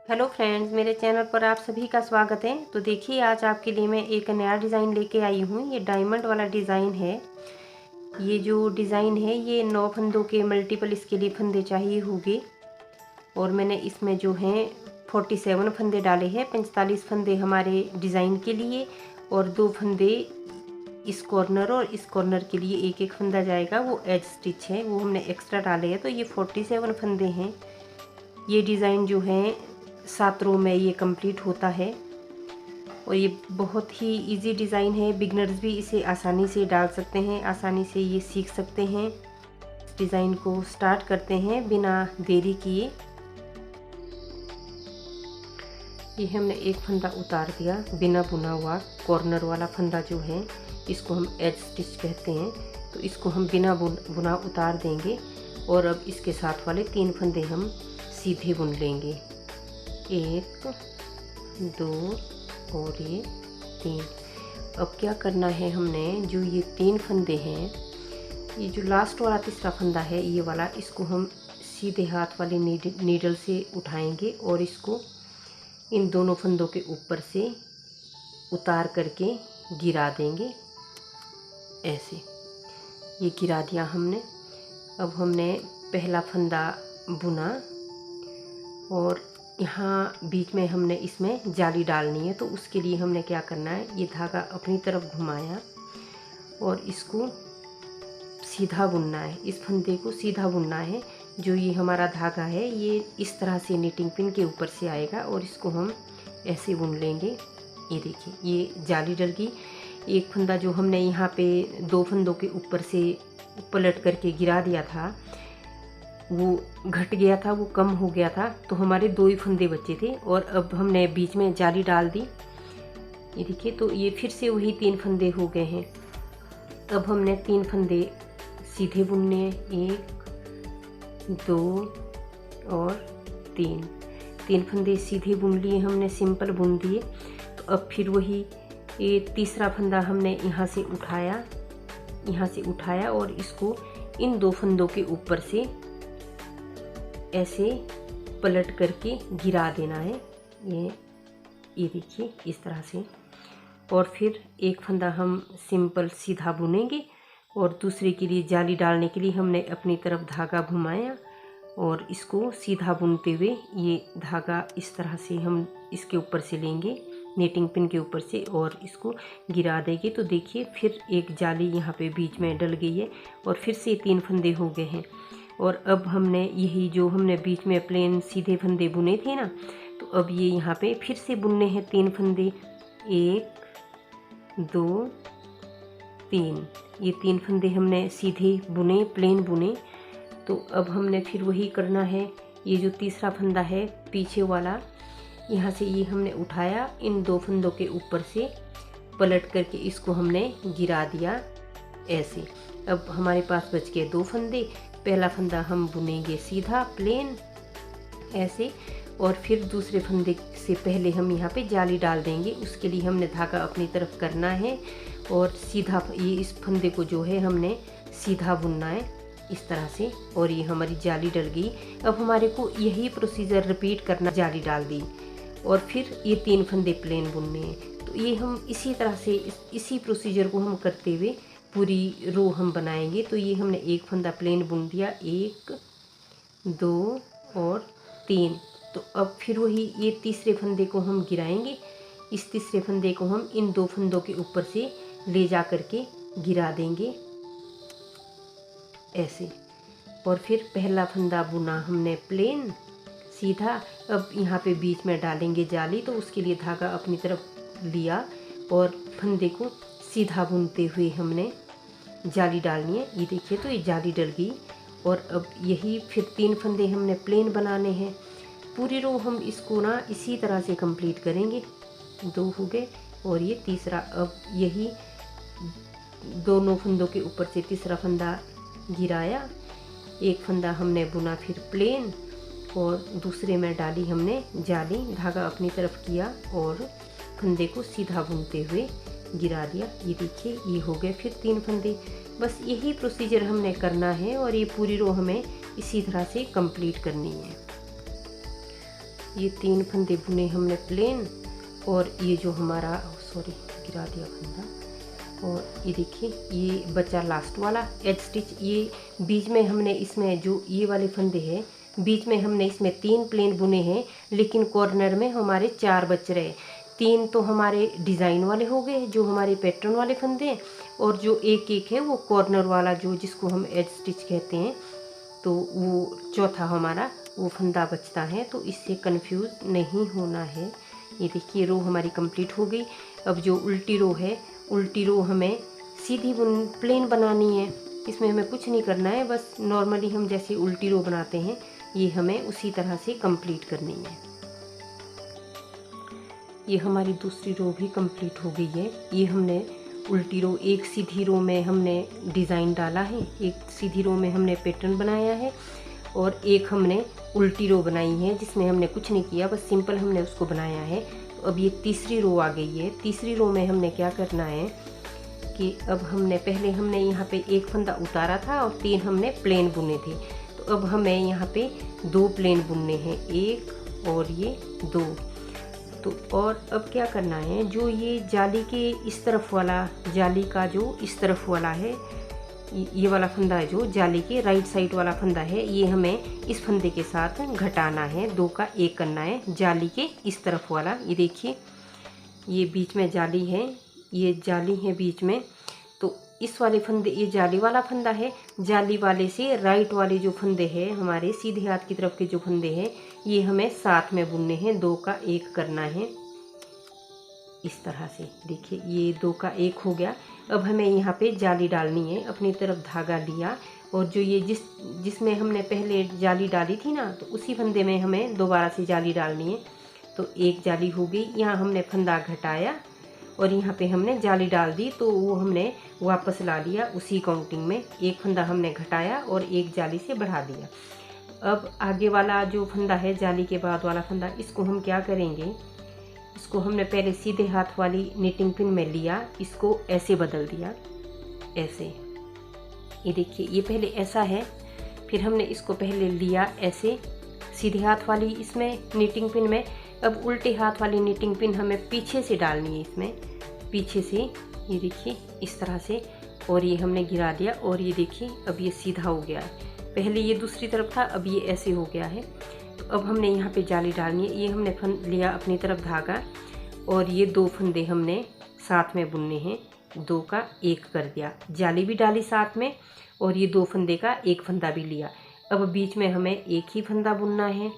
Hello friends, मेरे channel पर आप सभी का स्वागत है। तो देखिए, आज आपके लिए मैं एक नया डिज़ाइन लेके आई हूँ। ये डायमंड वाला डिज़ाइन है। ये जो डिज़ाइन है ये 9 फंदों के मल्टीपल इसके लिए फंदे चाहिए होंगे। और मैंने इसमें जो हैं 47 फंदे डाले हैं। 45 फंदे हमारे डिज़ाइन के लिए और 2 फंदे इस कॉर्नर और इस कॉर्नर के लिए एक एक फंदा जाएगा, वो एज स्टिच है, वो हमने एक्स्ट्रा डाले हैं। तो ये 47 फंदे हैं। ये डिज़ाइन जो है 7 रो में ये कंप्लीट होता है और ये बहुत ही इजी डिज़ाइन है। बिगनर्स भी इसे आसानी से डाल सकते हैं, आसानी से ये सीख सकते हैं। इस डिज़ाइन को स्टार्ट करते हैं बिना देरी किए। ये हमने एक फंदा उतार दिया, बिना बुना हुआ कॉर्नर वाला फंदा जो है इसको हम एज स्टिच कहते हैं। तो इसको हम बिना बुना उतार देंगे और अब इसके साथ वाले 3 फंदे हम सीधे बुन लेंगे। 1 2 और ये 3। अब क्या करना है, हमने जो ये 3 फंदे हैं, ये जो लास्ट वाला तीसरा फंदा है ये वाला, इसको हम सीधे हाथ वाले नीडल से उठाएंगे और इसको इन दोनों फंदों के ऊपर से उतार करके गिरा देंगे। ऐसे ये गिरा दिया हमने। अब हमने पहला फंदा बुना और यहाँ बीच में हमने इसमें जाली डालनी है। तो उसके लिए हमने क्या करना है, ये धागा अपनी तरफ घुमाया और इसको सीधा बुनना है। इस फंदे को सीधा बुनना है। जो ये हमारा धागा है ये इस तरह से नीटिंग पिन के ऊपर से आएगा और इसको हम ऐसे बुन लेंगे। ये देखिए, ये जाली डल गई। एक फंदा जो हमने यहाँ पे 2 फंदों के ऊपर से पलट करके गिरा दिया था, वो घट गया था, वो कम हो गया था। तो हमारे 2 ही फंदे बचे थे और अब हमने बीच में जाली डाल दी। ये देखिए, तो ये फिर से वही 3 फंदे हो गए हैं। अब हमने 3 फंदे सीधे बुनने हैं। 1 2 और 3 फंदे सीधे बुन लिए हमने, सिंपल बुन दिए। तो अब फिर वही ये तीसरा फंदा हमने यहाँ से उठाया और इसको इन 2 फंदों के ऊपर से ऐसे पलट करके गिरा देना है। ये देखिए, इस तरह से। और फिर एक फंदा हम सिंपल सीधा बुनेंगे और दूसरे के लिए जाली डालने के लिए हमने अपनी तरफ धागा घुमाया और इसको सीधा बुनते हुए ये धागा इस तरह से हम इसके ऊपर से लेंगे, नीटिंग पिन के ऊपर से, और इसको गिरा देंगे। तो देखिए, फिर एक जाली यहाँ पे बीच में डल गई है और फिर से 3 फंदे हो गए हैं। और अब हमने यही जो हमने बीच में प्लेन सीधे फंदे बुने थे ना, तो अब ये यहाँ पे फिर से बुनने हैं 3 फंदे। 1 2 3। ये 3 फंदे हमने सीधे बुने, प्लेन बुने। तो अब हमने फिर वही करना है। ये जो तीसरा फंदा है पीछे वाला, यहाँ से ये हमने उठाया, इन 2 फंदों के ऊपर से पलट करके इसको हमने गिरा दिया ऐसे। अब हमारे पास बच गए 2 फंदे। पहला फंदा हम बुनेंगे सीधा प्लेन ऐसे और फिर दूसरे फंदे से पहले हम यहाँ पे जाली डाल देंगे। उसके लिए हमने धागा अपनी तरफ करना है और सीधा ये इस फंदे को जो है हमने सीधा बुनना है इस तरह से। और ये हमारी जाली डल गई। अब हमारे को यही प्रोसीजर रिपीट करना। जाली डाल दी और फिर ये 3 फंदे प्लेन बुनने हैं। तो ये हम इसी तरह से इसी प्रोसीजर को हम करते हुए पूरी रो हम बनाएंगे। तो ये हमने एक फंदा प्लेन बुन दिया, 1 2 और 3। तो अब फिर वही ये तीसरे फंदे को हम गिराएंगे। इस तीसरे फंदे को हम इन 2 फंदों के ऊपर से ले जा करके गिरा देंगे ऐसे। और फिर पहला फंदा बुना हमने प्लेन सीधा। अब यहाँ पे बीच में डालेंगे जाली, तो उसके लिए धागा अपनी तरफ लिया और फंदे को सीधा बुनते हुए हमने जाली डालनी है। ये देखिए, तो ये जाली डल गई। और अब यही फिर 3 फंदे हमने प्लेन बनाने हैं। पूरी रो हम इसको ना इसी तरह से कंप्लीट करेंगे। 2 हो गए और ये तीसरा। अब यही दोनों फंदों के ऊपर से तीसरा फंदा गिराया, एक फंदा हमने बुना फिर प्लेन और दूसरे में डाली हमने जाली, धागा अपनी तरफ किया और फंदे को सीधा बुनते हुए गिरा दिया। ये देखिए, ये हो गए फिर 3 फंदे। बस यही प्रोसीजर हमने करना है और ये पूरी रो हमें इसी तरह से कंप्लीट करनी है। ये 3 फंदे बुने हमने प्लेन, और ये जो हमारा सॉरी गिरा दिया फंदा, और ये देखिए ये बचा लास्ट वाला एज स्टिच। ये बीच में हमने इसमें जो ये वाले फंदे हैं, बीच में हमने इसमें 3 प्लेन बुने हैं, लेकिन कॉर्नर में हमारे 4 बच रहे। 3 तो हमारे डिज़ाइन वाले हो गए जो हमारे पैटर्न वाले फंदे हैं, और जो एक एक है वो कॉर्नर वाला जो जिसको हम एज स्टिच कहते हैं, तो वो चौथा हमारा वो फंदा बचता है। तो इससे कंफ्यूज नहीं होना है। ये देखिए रो हमारी कंप्लीट हो गई। अब जो उल्टी रो है, उल्टी रो हमें सीधी प्लेन बनानी है। इसमें हमें कुछ नहीं करना है, बस नॉर्मली हम जैसे उल्टी रो बनाते हैं ये हमें उसी तरह से कंप्लीट करनी है। ये हमारी दूसरी रो भी कंप्लीट हो गई है। ये हमने उल्टी रो, एक सीधी रो में हमने डिज़ाइन डाला है, एक सीधी रो में हमने पैटर्न बनाया है, और एक हमने उल्टी रो बनाई है जिसमें हमने कुछ नहीं किया, बस सिंपल हमने उसको बनाया है। तो अब ये तीसरी रो आ गई है। तीसरी रो में हमने क्या करना है कि अब हमने हमने यहाँ पे एक फंदा उतारा था और 3 हमने प्लेन बुने थे। तो अब हमें यहाँ पे 2 प्लेन बुनने हैं, 1 और ये 2। तो और अब क्या करना है, जो ये जाली के इस तरफ वाला, जाली का जो इस तरफ वाला है, ये वाला फंदा है जो जाली के राइट साइड वाला फंदा है, ये हमें इस फंदे के साथ घटाना है, 2 का 1 करना है जाली के इस तरफ वाला। ये देखिए ये बीच में जाली है, ये जाली है बीच में, तो इस वाले फंदे, ये जाली वाला फंदा है, जाली वाले से राइट वाले जो फंदे हैं हमारे सीधे हाथ की तरफ के जो फंदे हैं, ये हमें साथ में बुनने हैं, 2 का 1 करना है इस तरह से। देखिए ये 2 का 1 हो गया। अब हमें यहाँ पे जाली डालनी है। अपनी तरफ धागा लिया, और जो ये जिसमें हमने पहले जाली डाली थी ना, तो उसी फंदे में हमें दोबारा से जाली डालनी है। तो एक जाली हो गई, यहाँ हमने फंदा घटाया और यहाँ पे हमने जाली डाल दी, तो वो हमने वापस ला लिया उसी काउंटिंग में। एक फंदा हमने घटाया और एक जाली से बढ़ा दिया। अब आगे वाला जो फंदा है, जाली के बाद वाला फंदा, इसको हम क्या करेंगे, इसको हमने पहले सीधे हाथ वाली निटिंग पिन में लिया, इसको ऐसे बदल दिया, ऐसे। ये देखिए ये पहले ऐसा है, फिर हमने इसको पहले लिया ऐसे सीधे हाथ वाली इसमें निटिंग पिन में। अब उल्टे हाथ वाली निटिंग पिन हमें पीछे से डालनी है, इसमें पीछे से, ये देखिए इस तरह से, और ये हमने गिरा दिया, और ये देखिए अब ये सीधा हो गया है। पहले ये दूसरी तरफ था, अब ये ऐसे हो गया है। तो अब हमने यहाँ पे जाली डालनी है। ये हमने लिया अपनी तरफ धागा, और ये 2 फंदे हमने साथ में बुनने हैं, 2 का 1 कर दिया, जाली भी डाली साथ में, और ये 2 फंदे का 1 फंदा भी लिया। अब बीच में हमें एक ही फंदा बुनना है।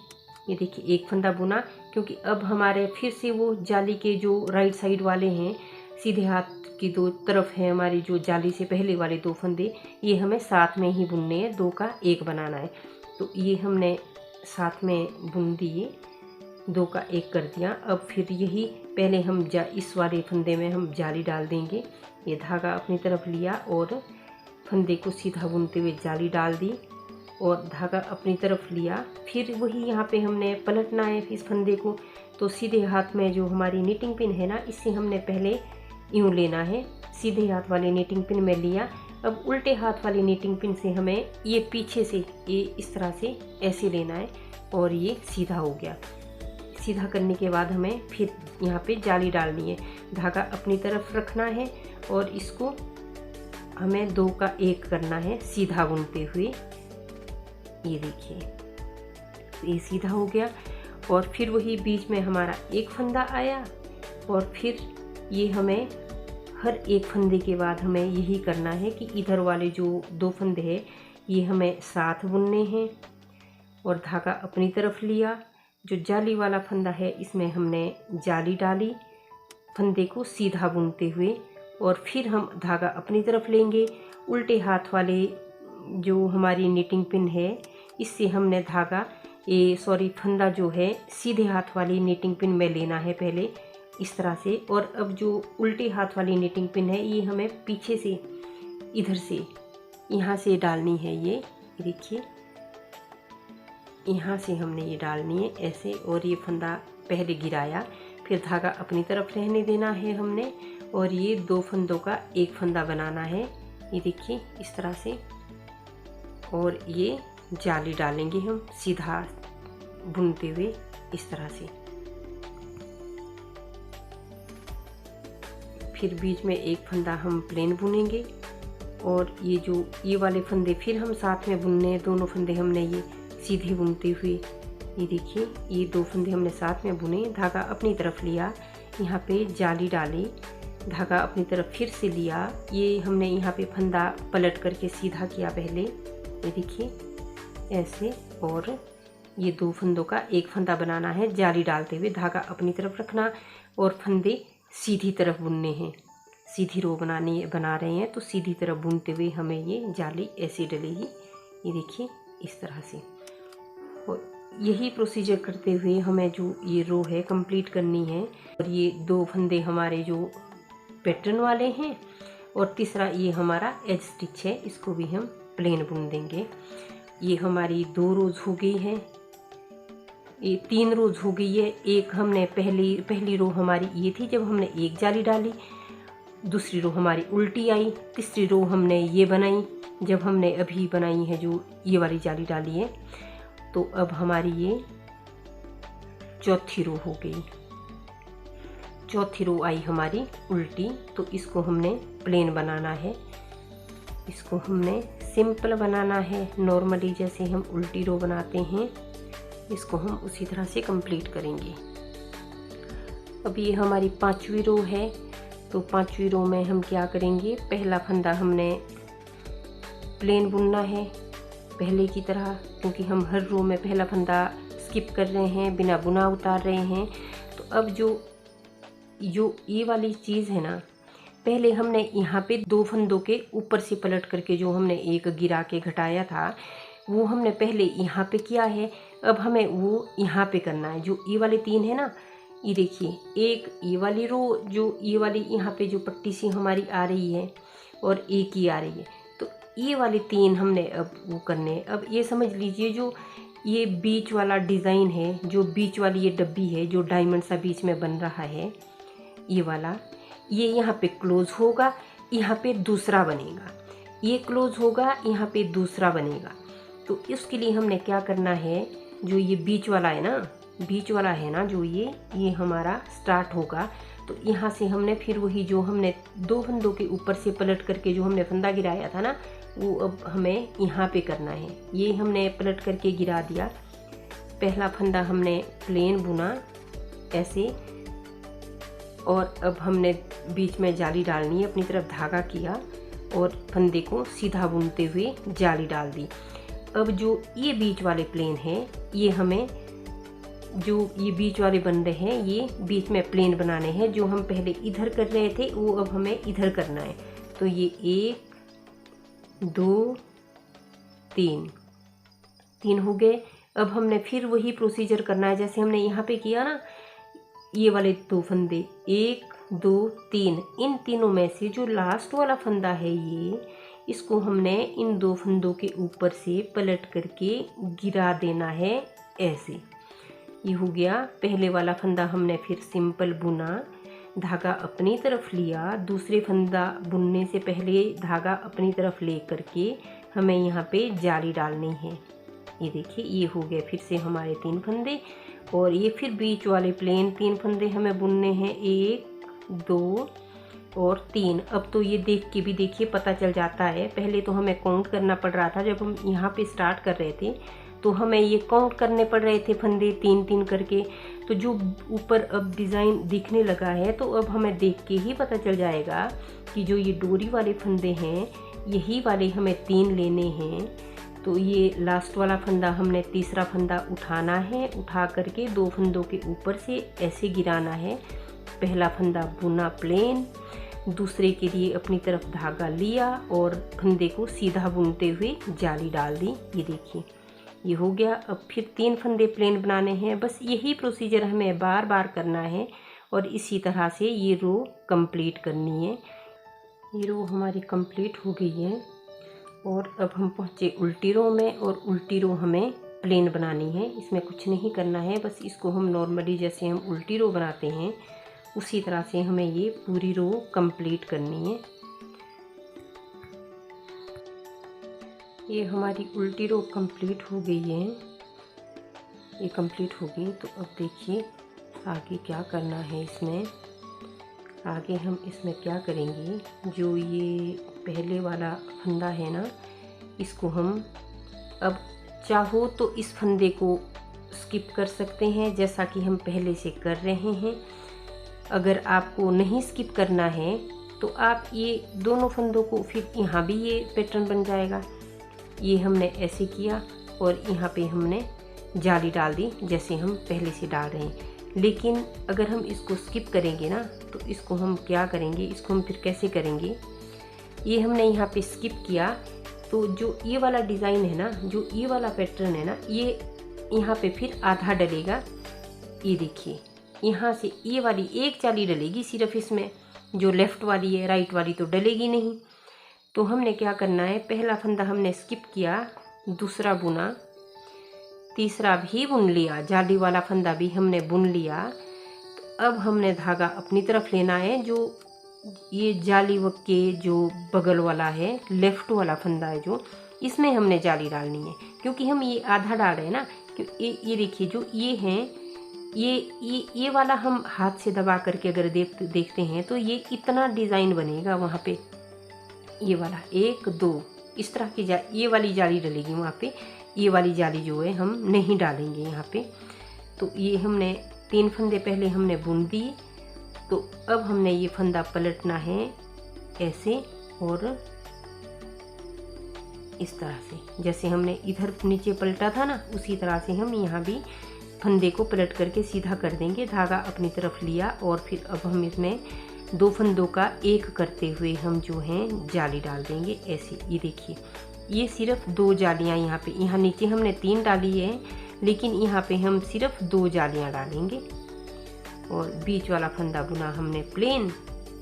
ये देखिए एक फंदा बुना, क्योंकि अब हमारे फिर से वो जाली के जो राइट साइड वाले हैं, सीधे हाथ की 2 तरफ है हमारी जो जाली से पहले वाले 2 फंदे, ये हमें साथ में ही बुनने हैं, 2 का 1 बनाना है। तो ये हमने साथ में बुन दिए, 2 का 1 कर दिया। अब फिर यही पहले हम इस वाले फंदे में हम जाली डाल देंगे। ये धागा अपनी तरफ लिया और फंदे को सीधा बुनते हुए जाली डाल दी, और धागा अपनी तरफ लिया। फिर वही यहाँ पे हमने पलटना है इस फंदे को। तो सीधे हाथ में जो हमारी निटिंग पिन है ना, इससे हमने पहले यूँ लेना है, सीधे हाथ वाली निटिंग पिन में लिया। अब उल्टे हाथ वाली निटिंग पिन से हमें ये पीछे से ये इस तरह से ऐसे लेना है, और ये सीधा हो गया। सीधा करने के बाद हमें फिर यहाँ पे जाली डालनी है, धागा अपनी तरफ रखना है, और इसको हमें 2 का 1 करना है सीधा बुनते हुए। ये देखिए ये सीधा हो गया, और फिर वही बीच में हमारा एक फंदा आया, और फिर ये हमें हर एक फंदे के बाद हमें यही करना है कि इधर वाले जो 2 फंदे हैं ये हमें साथ बुनने हैं, और धागा अपनी तरफ लिया। जो जाली वाला फंदा है इसमें हमने जाली डाली फंदे को सीधा बुनते हुए, और फिर हम धागा अपनी तरफ लेंगे। उल्टे हाथ वाले जो हमारी निटिंग पिन है, इससे हमने धागा फंदा जो है सीधे हाथ वाली निटिंग पिन में लेना है पहले इस तरह से। और अब जो उल्टे हाथ वाली निटिंग पिन है ये हमें पीछे से इधर से यहाँ से डालनी है। ये देखिए यहाँ से हमने ये डालनी है ऐसे, और ये फंदा पहले गिराया, फिर धागा अपनी तरफ रहने देना है हमने, और ये 2 फंदों का 1 फंदा बनाना है। ये देखिए इस तरह से, और ये जाली डालेंगे हम सीधा बुनते हुए इस तरह से। फिर बीच में एक फंदा हम प्लेन बुनेंगे और ये वाले फंदे फिर हम साथ में बुनने हैं। दोनों फंदे हमने ये सीधे बुनते हुए, ये देखिए ये 2 फंदे हमने साथ में बुने, धागा अपनी तरफ लिया, यहाँ पे जाली डाली, धागा अपनी तरफ फिर से लिया, ये हमने यहाँ पे फंदा पलट करके सीधा किया पहले, ये देखिए ऐसे, और ये 2 फंदों का एक फंदा बनाना है जाली डालते हुए, धागा अपनी तरफ रखना और फंदे सीधी तरफ बुनने हैं। सीधी रो बना रहे हैं तो सीधी तरफ बुनते हुए हमें ये जाली ऐसे डलेगी, ये देखिए इस तरह से। और यही प्रोसीजर करते हुए हमें जो ये रो है कंप्लीट करनी है। और ये 2 फंदे हमारे जो पैटर्न वाले हैं और तीसरा ये हमारा एज स्टिच है, इसको भी हम प्लेन बुन देंगे। ये हमारी 2 रोज हो गई है, ये 3 रोज हो गई है। एक हमने पहली रो हमारी ये थी जब हमने एक जाली डाली, दूसरी रो हमारी उल्टी आई, तीसरी रो हमने ये बनाई जब हमने अभी बनाई है जो ये वाली जाली डाली है। तो अब हमारी ये चौथी रो हो गई, चौथी रो आई हमारी उल्टी। तो इसको हमने प्लेन बनाना है, इसको हमने सिंपल बनाना है, नॉर्मली जैसे हम उल्टी रो बनाते हैं इसको हम उसी तरह से कंप्लीट करेंगे। अब ये हमारी 5वीं रो है, तो 5वीं रो में हम क्या करेंगे, पहला फंदा हमने प्लेन बुनना है पहले की तरह, क्योंकि हम हर रो में पहला फंदा स्किप कर रहे हैं, बिना बुना उतार रहे हैं। तो अब जो ये वाली चीज़ है ना, पहले हमने यहाँ पे 2 फंदों के ऊपर से पलट करके जो हमने एक गिरा के घटाया था वो हमने पहले यहाँ पे किया है। अब हमें वो यहाँ पे करना है। जो ये वाले 3 है ना, ये देखिए, एक ये वाली रो जो ये वाली यहाँ पे जो पट्टी सी हमारी आ रही है और एक ही आ रही है, तो ये वाले 3 हमने अब वो करने हैं। अब ये समझ लीजिए जो ये बीच वाला डिज़ाइन है, जो बीच वाली ये डब्बी है जो डायमंड सा बीच में बन रहा है, ये वाला, ये यहाँ पे क्लोज होगा, यहाँ पे दूसरा बनेगा, ये क्लोज होगा, यहाँ पे दूसरा बनेगा। तो इसके लिए हमने क्या करना है, जो ये बीच वाला है ना, बीच वाला है ना जो ये हमारा स्टार्ट होगा। तो यहाँ से हमने फिर वही जो हमने 2 फंदों के ऊपर से पलट करके जो हमने फंदा गिराया था ना, वो अब हमें यहाँ पे करना है। ये हमने पलट करके गिरा दिया, पहला फंदा हमने प्लेन बुना ऐसे, और अब हमने बीच में जाली डालनी है, अपनी तरफ धागा किया और फंदे को सीधा बुनते हुए जाली डाल दी। अब जो ये बीच वाले प्लेन हैं, ये हमें जो ये बीच वाले बन रहे हैं, ये बीच में प्लेन बनाने हैं। जो हम पहले इधर कर रहे थे वो अब हमें इधर करना है। तो ये 1 2 3 हो गए। अब हमने फिर वही प्रोसीजर करना है जैसे हमने यहाँ पे किया ना, ये वाले 2 फंदे 1 2 3, इन तीनों में से जो लास्ट वाला फंदा है इसको हमने इन 2 फंदों के ऊपर से पलट करके गिरा देना है ऐसे। ये हो गया पहले वाला फंदा, हमने फिर सिंपल बुना, धागा अपनी तरफ लिया, दूसरे फंदा बुनने से पहले धागा अपनी तरफ ले करके हमें यहाँ पे जाली डालनी है। ये देखिए ये हो गए फिर से हमारे 3 फंदे, और ये फिर बीच वाले प्लेन 3 फंदे हमें बुनने हैं, 1 2 और 3। अब तो ये देख के भी देखिए पता चल जाता है, पहले तो हमें काउंट करना पड़ रहा था। जब हम यहाँ पे स्टार्ट कर रहे थे तो हमें ये काउंट करने पड़ रहे थे फंदे 3-3 करके। तो जो ऊपर अब डिज़ाइन दिखने लगा है तो अब हमें देख के ही पता चल जाएगा कि जो ये डोरी वाले फंदे हैं यही वाले हमें 3 लेने हैं। तो ये लास्ट वाला फंदा हमने तीसरा फंदा उठाना है, उठा करके 2 फंदों के ऊपर से ऐसे गिराना है। पहला फंदा बुना प्लेन, दूसरे के लिए अपनी तरफ धागा लिया और फंदे को सीधा बुनते हुए जाली डाल दी। ये देखिए ये हो गया। अब फिर 3 फंदे प्लेन बनाने हैं, बस यही प्रोसीजर हमें बार बार करना है और इसी तरह से ये रो कंप्लीट करनी है। ये रो हमारी कंप्लीट हो गई है और अब हम पहुँचे उल्टी रो में, और उल्टी रो हमें प्लेन बनानी है। इसमें कुछ नहीं करना है, बस इसको हम नॉर्मली जैसे हम उल्टी रो बनाते हैं उसी तरह से हमें ये पूरी रो कंप्लीट करनी है। ये हमारी उल्टी रो कंप्लीट हो गई है ये कंप्लीट होगी। तो अब देखिए आगे क्या करना है इसमें। आगे हम इसमें क्या करेंगे, जो ये पहले वाला फंदा है ना, इसको हम अब चाहो तो इस फंदे को स्किप कर सकते हैं जैसा कि हम पहले से कर रहे हैं। अगर आपको नहीं स्किप करना है तो आप ये दोनों फंदों को, फिर यहाँ भी ये पैटर्न बन जाएगा। ये हमने ऐसे किया और यहाँ पे हमने जाली डाल दी जैसे हम पहले से डाल रहे हैं। लेकिन अगर हम इसको स्किप करेंगे ना, तो इसको हम क्या करेंगे, इसको हम फिर कैसे करेंगे। ये हमने यहाँ पे स्किप किया तो जो ये वाला डिज़ाइन है ना, जो ये वाला पैटर्न है ना, ये यहाँ पे फिर आधा डलेगा। ये देखिए यहाँ से ये वाली एक जाली डलेगी सिर्फ इसमें, जो लेफ़्ट वाली है, राइट वाली तो डलेगी नहीं। तो हमने क्या करना है, पहला फंदा हमने स्किप किया, दूसरा बुना, तीसरा भी बुन लिया, जाली वाला फंदा भी हमने बुन लिया। तो अब हमने धागा अपनी तरफ लेना है, जो ये जाली के जो बगल वाला है, लेफ़्ट वाला फंदा है जो, इसमें हमने जाली डालनी है। क्योंकि हम ये आधा डाल रहे हैं ना, ये देखिए जो ये हैं, ये वाला हम हाथ से दबा करके अगर देखते हैं तो ये इतना डिज़ाइन बनेगा वहाँ पे। ये वाला 1 2 इस तरह की ये वाली जाली डलेगी वहाँ पे, ये वाली जाली जो है हम नहीं डालेंगे यहाँ पे। तो ये हमने 3 फंदे पहले हमने बुन दिए। तो अब हमने ये फंदा पलटना है ऐसे और इस तरह से, जैसे हमने इधर नीचे पलटा था ना, उसी तरह से हम यहाँ भी फंदे को पलट करके सीधा कर देंगे। धागा अपनी तरफ लिया और फिर अब हम इसमें 2 फंदों का एक करते हुए हम जो हैं जाली डाल देंगे ऐसे। ये देखिए ये सिर्फ 2 जालियाँ यहाँ पे, यहाँ नीचे हमने 3 डाली है, लेकिन यहाँ पे हम सिर्फ 2 जालियाँ डालेंगे। और बीच वाला फंदा बुना हमने प्लेन,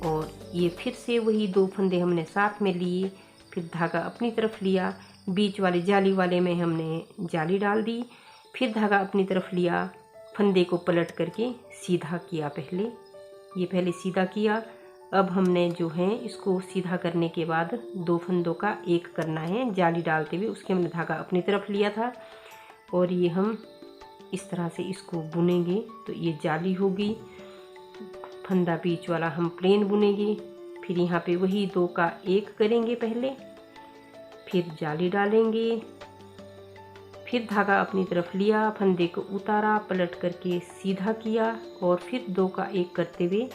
और ये फिर से वही 2 फंदे हमने साथ में लिए, फिर धागा अपनी तरफ लिया, बीच वाले जाली वाले में हमने जाली डाल दी, फिर धागा अपनी तरफ लिया, फंदे को पलट करके सीधा किया। पहले सीधा किया। अब हमने जो है इसको सीधा करने के बाद 2 फंदों का एक करना है जाली डालते हुए, उसके हमने धागा अपनी तरफ लिया था और ये हम इस तरह से इसको बुनेंगे। तो ये जाली होगी, फंदा बीच वाला हम प्लेन बुनेंगे, फिर यहाँ पे वही 2 का एक करेंगे पहले, फिर जाली डालेंगे, फिर धागा अपनी तरफ लिया, फंदे को उतारा, पलट करके सीधा किया और फिर 2 का एक करते हुए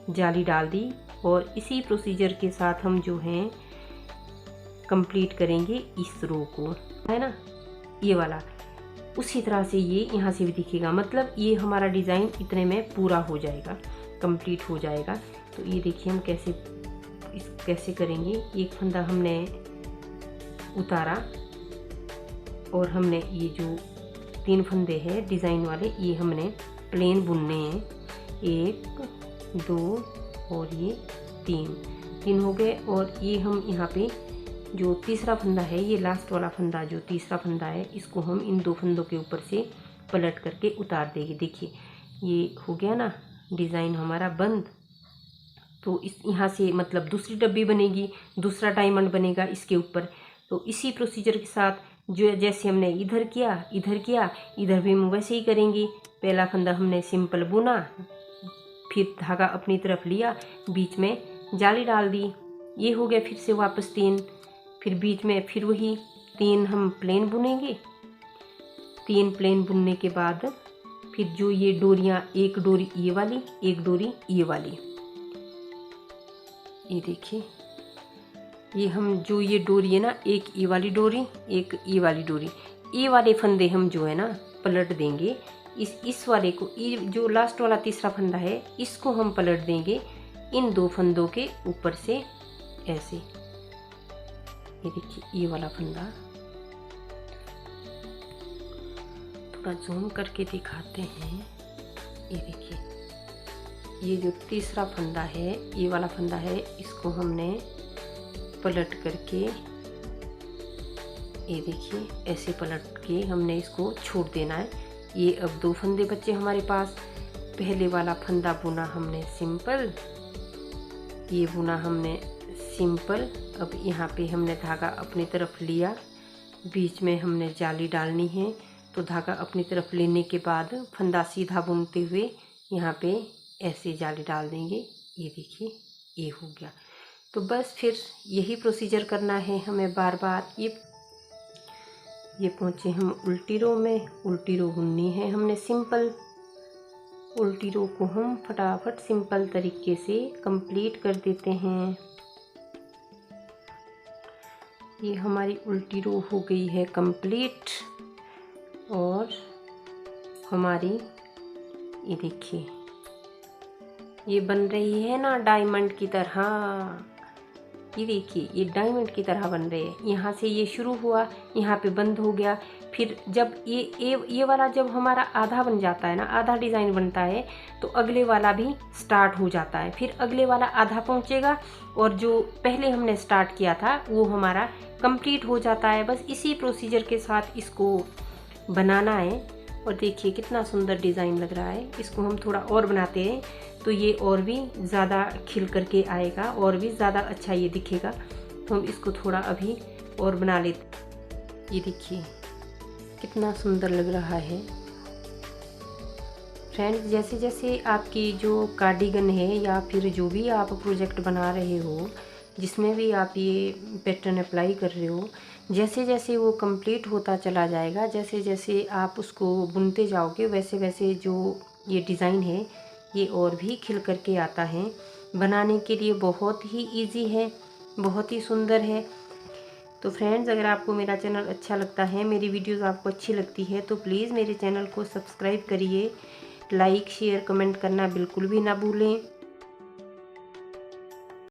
जाली डाल दी। और इसी प्रोसीजर के साथ हम जो हैं कंप्लीट करेंगे इस रो को, है ना, ये वाला। उसी तरह से ये यहाँ से भी दिखेगा, मतलब ये हमारा डिज़ाइन इतने में पूरा हो जाएगा, कंप्लीट हो जाएगा। तो ये देखिए हम कैसे करेंगे। एक फंदा हमने उतारा और हमने ये जो 3 फंदे हैं डिज़ाइन वाले, ये हमने प्लेन बुनने हैं। 1 2 और ये 3 हो गए। और ये हम यहाँ पे जो तीसरा फंदा है, ये लास्ट वाला फंदा जो तीसरा फंदा है, इसको हम इन 2 फंदों के ऊपर से पलट करके उतार देंगे। देखिए ये हो गया ना डिज़ाइन हमारा बंद। तो इस यहाँ से मतलब दूसरी डब्बी बनेगी, दूसरा डायमंड बनेगा इसके ऊपर। तो इसी प्रोसीजर के साथ जो जैसे हमने इधर किया, इधर भी हम वैसे ही करेंगे। पहला फंदा हमने सिंपल बुना, फिर धागा अपनी तरफ लिया, बीच में जाली डाल दी, ये हो गया। फिर से वापस 3, फिर बीच में फिर वही 3 हम प्लेन बुनेंगे। 3 प्लेन बुनने के बाद फिर जो ये डोरियाँ, एक डोरी ये वाली, एक डोरी ये वाली, ये देखिए ये हम जो ये डोरी है ना, एक ये वाली डोरी, एक ये वाली डोरी, ये वाले फंदे हम जो है ना पलट देंगे। इस वाले को, ये जो लास्ट वाला तीसरा फंदा है, इसको हम पलट देंगे इन 2 फंदों के ऊपर से ऐसे। ये देखिए ये वाला फंदा, थोड़ा जूम करके दिखाते हैं। ये देखिए ये जो तीसरा फंदा है, ये वाला फंदा है, इसको हमने पलट करके, ये देखिए ऐसे पलट के हमने इसको छोड़ देना है। ये अब 2 फंदे बचे हमारे पास। पहले वाला फंदा बुना हमने सिंपल, ये बुना हमने सिंपल। अब यहाँ पे हमने धागा अपनी तरफ लिया, बीच में हमने जाली डालनी है। तो धागा अपनी तरफ लेने के बाद फंदा सीधा बुनते हुए यहाँ पे ऐसे जाली डाल देंगे। ये देखिए ये हो गया। तो बस फिर यही प्रोसीजर करना है हमें बार बार। ये पहुँचे हम उल्टी रो में। उल्टी रो बुननी है हमने सिंपल। उल्टी रो को हम फटाफट सिंपल तरीके से कंप्लीट कर देते हैं। ये हमारी उल्टी रो हो गई है कंप्लीट। और हमारी ये देखिए ये बन रही है ना डायमंड की तरह। ये देखिए ये डायमंड की तरह बन रहे हैं। यहाँ से ये शुरू हुआ, यहाँ पे बंद हो गया। फिर जब ये वाला जब हमारा आधा बन जाता है ना, आधा डिज़ाइन बनता है, तो अगले वाला भी स्टार्ट हो जाता है। फिर अगले वाला आधा पहुँचेगा और जो पहले हमने स्टार्ट किया था वो हमारा कंप्लीट हो जाता है। बस इसी प्रोसीजर के साथ इसको बनाना है। और देखिए कितना सुंदर डिज़ाइन लग रहा है। इसको हम थोड़ा और बनाते हैं तो ये और भी ज़्यादा खिल करके आएगा और भी ज़्यादा अच्छा ये दिखेगा। तो हम इसको थोड़ा अभी और बना लेते। ये देखिए कितना सुंदर लग रहा है फ्रेंड्स। जैसे जैसे आपकी जो कार्डिगन है या फिर जो भी आप प्रोजेक्ट बना रहे हो, जिसमें भी आप ये पैटर्न अप्लाई कर रहे हो, जैसे जैसे वो कंप्लीट होता चला जाएगा, जैसे जैसे आप उसको बुनते जाओगे, वैसे वैसे जो ये डिज़ाइन है ये और भी खिल करके आता है। बनाने के लिए बहुत ही इजी है, बहुत ही सुंदर है। तो फ्रेंड्स अगर आपको मेरा चैनल अच्छा लगता है, मेरी वीडियोस आपको अच्छी लगती है, तो प्लीज़ मेरे चैनल को सब्सक्राइब करिए। लाइक शेयर कमेंट करना बिल्कुल भी ना भूलें।